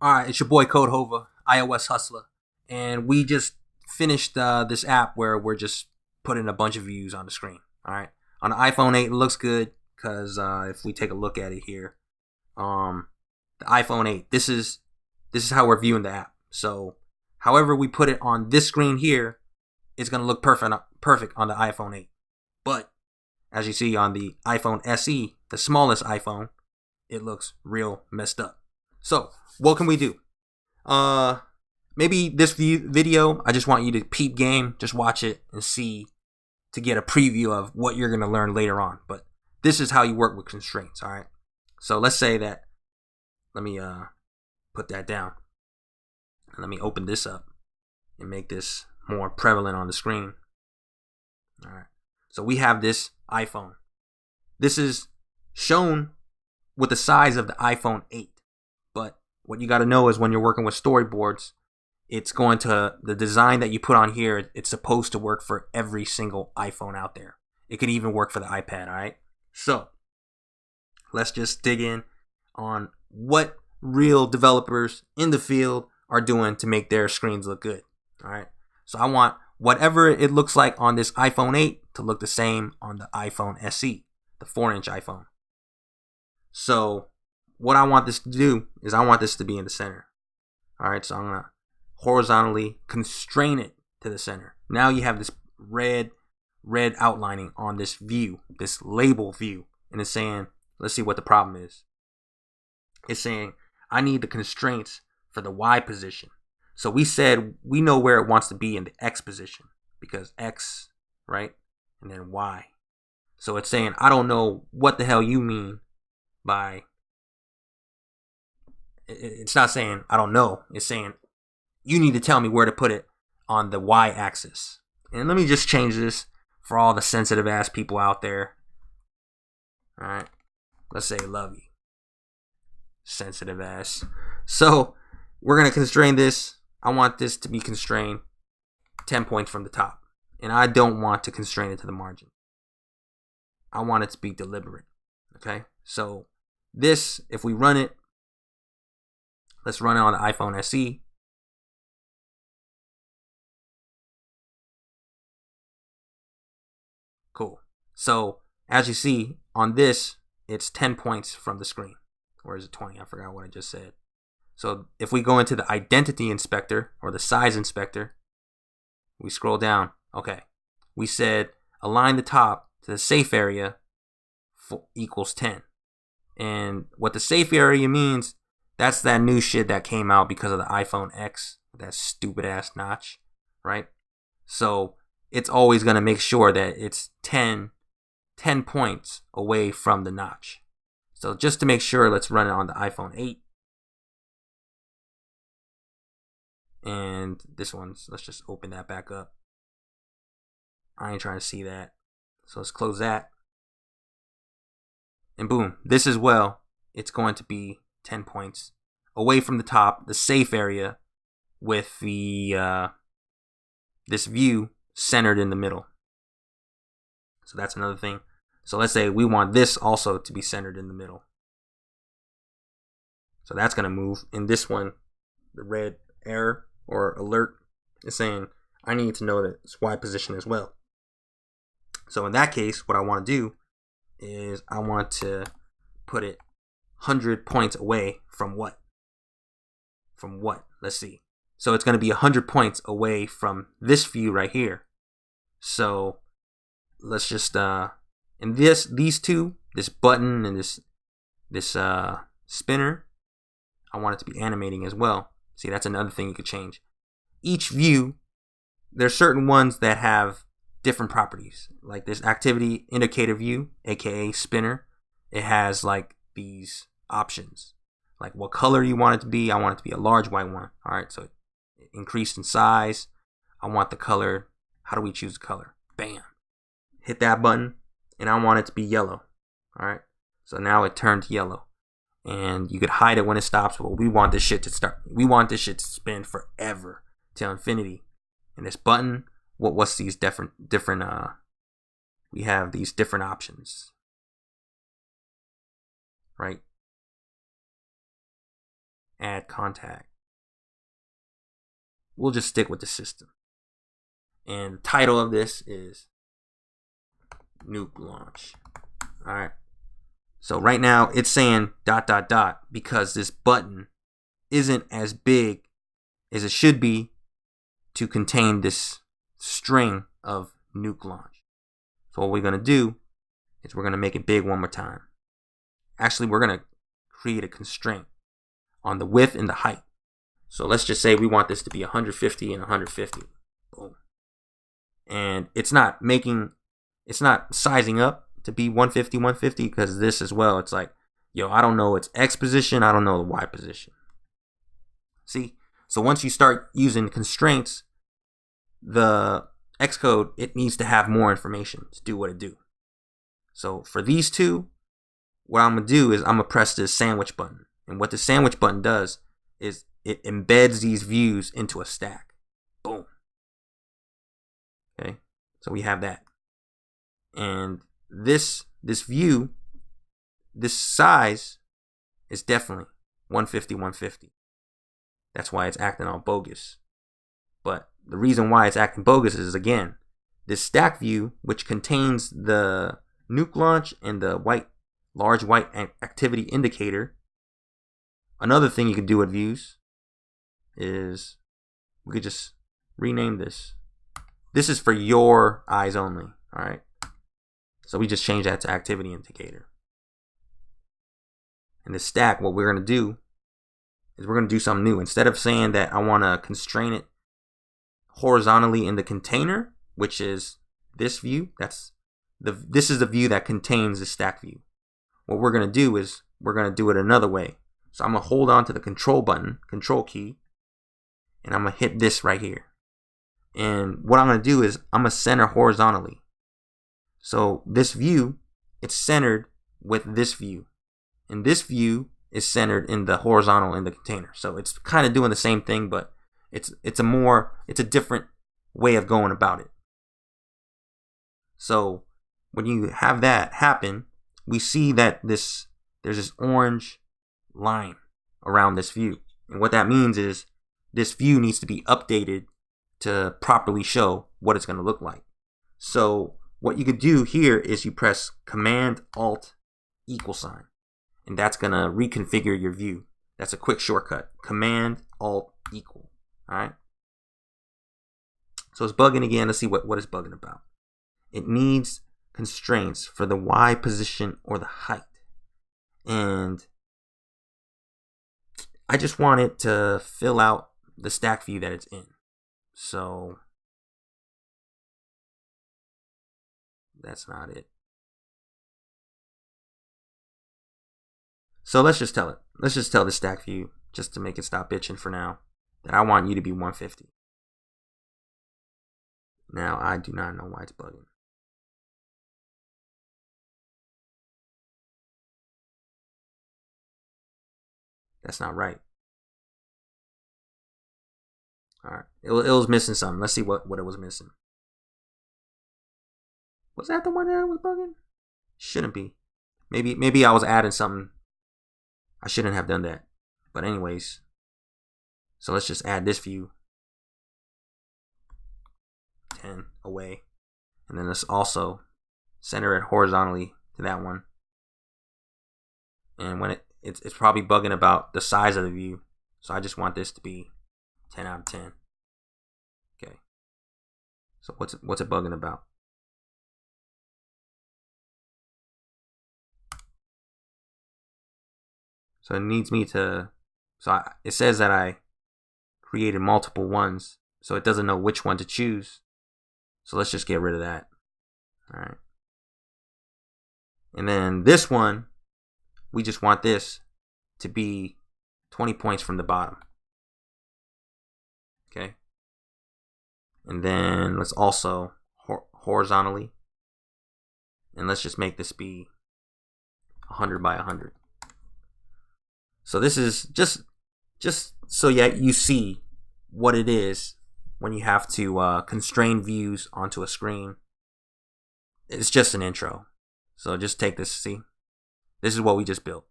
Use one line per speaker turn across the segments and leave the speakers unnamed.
All right, it's your boy Codehova, iOS Hustla, and we just finished this app where we're just putting a bunch of views on the screen. All right, on the iPhone 8, it looks good because if we take a look at it here, the iPhone 8, this is how we're viewing the app. So, however we put it on this screen here, it's gonna look perfect on the iPhone 8. But as you see on the iPhone SE, the smallest iPhone, it looks real messed up. So, what can we do? Maybe this video, I just want you to peep game, just watch it and see to get a preview of what you're going to learn later on. But this is how you work with constraints, all right? So let's say that, let me put that down. And let me open this up and make this more prevalent on the screen. All right. So we have this iPhone. This is shown with the size of the iPhone 8. But what you got to know is when you're working with storyboards, it's going to, the design that you put on here, it's supposed to work for every single iPhone out there. It could even work for the iPad, all right? So let's just dig in on what real developers in the field are doing to make their screens look good, all right? So I want whatever it looks like on this iPhone 8 to look the same on the iPhone SE, the 4-inch iPhone. So what I want this to do is I want this to be in the center. All right, so I'm going to horizontally constrain it to the center. Now you have this red outlining on this view, this label view. And it's saying, let's see what the problem is. It's saying, I need the constraints for the Y position. So we said we know where it wants to be in the X position because X, right? And then Y. So it's saying, I don't know what the hell you mean by, it's not saying I don't know. It's saying you need to tell me where to put it on the Y axis. And let me just change this for all the sensitive ass people out there. All right. Let's say love you. Sensitive ass. So we're going to constrain this. I want this to be constrained 10 points from the top. And I don't want to constrain it to the margin. I want it to be deliberate. Okay. So this, if we run it, let's run it on the iPhone SE. Cool. So as you see on this, it's 10 points from the screen. Or is it 20? I forgot what I just said. So if we go into the identity inspector or the size inspector, we scroll down. Okay. We said align the top to the safe area equals 10. And what the safe area means, that's that new shit that came out because of the iPhone X, that stupid ass notch, right? So it's always going to make sure that it's 10 points away from the notch. So just to make sure, let's run it on the iPhone 8. And this one's, let's just open that back up. I ain't trying to see that. So let's close that. And boom, this as well, it's going to be 10 points away from the top, the safe area, with the this view centered in the middle. So that's another thing. So let's say we want this also to be centered in the middle. So that's going to move. In this one, the red error or alert is saying I need to know that it's Y position as well. So in that case, what I want to do is I want to put it 100 points away from what? From what? Let's see. So it's going to be 100 points away from this view right here. So let's just and these two, this button and this spinner, I want it to be animating as well. See, that's another thing you could change. Each view, there's certain ones that have different properties. Like this activity indicator view, aka spinner, it has like these options. Like what color you want it to be. I want it to be a large white one. All right, so it increased in size. I want the color. How do we choose the color? Bam. Hit that button, and I want it to be yellow. All right, so now it turned yellow. And you could hide it when it stops, but we want this shit to start. We want this shit to spin forever till infinity. And this button, what's these different we have these different options, right? add contact. We'll just stick with the system. And the title of this is nuke launch. All right. So right now it's saying ... because this button isn't as big as it should be to contain this string of nuke launch. So what we're going to do is we're going to make it big one more time. Actually, we're going to create a constraint on the width and the height. So let's just say we want this to be 150 and 150. Boom. And it's not sizing up to be 150, 150 because this as well. It's like, yo, I don't know its X position. I don't know the Y position. See? So once you start using constraints, the Xcode, it needs to have more information to do what it do. So for these two, what I'm going to do is I'm going to press this sandwich button. And what the sandwich button does is it embeds these views into a stack. Boom. Okay. So we have that. And this view, this size is definitely 150, 150. That's why it's acting all bogus. But the reason why it's acting bogus is, again, this stack view, which contains the nuke launch and the large white activity indicator. Another thing you can do with views is we could just rename this. This is for your eyes only. All right. So we just change that to activity indicator. And the stack, what we're going to do is we're going to do something new. Instead of saying that I want to constrain it horizontally in the container, which is this view, this is the view that contains the stack view. What we're going to do is we're going to do it another way. So I'm going to hold on to the control button, control key, and I'm going to hit this right here. And what I'm going to do is I'm going to center horizontally. So this view, it's centered with this view. And this view is centered in the horizontal in the container. So it's kind of doing the same thing, but it's a different way of going about it. So when you have that happen, we see that there's this orange line around this view. And what that means is this view needs to be updated to properly show what it's going to look like. So what you could do here is you press Command Alt $, and that's going to reconfigure your view. That's a quick shortcut. Command Alt $. All right. So it's bugging again. Let's see what it's bugging about. It needs constraints for the Y position or the height. And I just want it to fill out the stack view that it's in. So that's not it. So let's just tell it. Let's just tell the stack view, just to make it stop bitching for now, that I want you to be 150. Now I do not know why it's bugging. That's not right. Alright. It was missing something. Let's see what it was missing. Was that the one that was bugging? Shouldn't be. Maybe I was adding something. I shouldn't have done that. But anyways. So let's just add this view. 10 away. And then let's also center it horizontally to that one. And when it's probably bugging about the size of the view. So I just want this to be 10 out of 10. Okay. So what's it bugging about? So it needs me to, it says that I created multiple ones, so it doesn't know which one to choose. So let's just get rid of that. All right. And then this one, we just want this to be 20 points from the bottom. Okay. And then let's also horizontally, and let's just make this be 100 by 100. So this is just so you see what it is when you have to constrain views onto a screen. It's just an intro. So just take this, see? This is what we just built.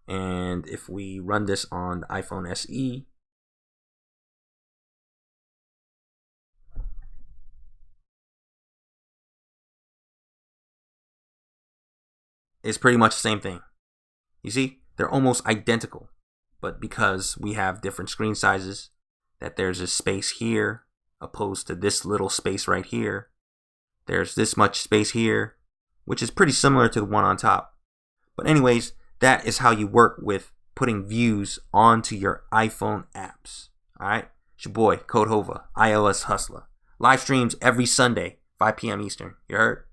And if we run this on the iPhone SE, it's pretty much the same thing. You see, they're almost identical, but because we have different screen sizes, that there's a space here opposed to this little space right here, there's this much space here, which is pretty similar to the one on top. But anyways, that is how you work with putting views onto your iPhone apps. Alright, it's your boy Codehova, iOS Hustla. Live streams every Sunday, 5 p.m. Eastern. You heard?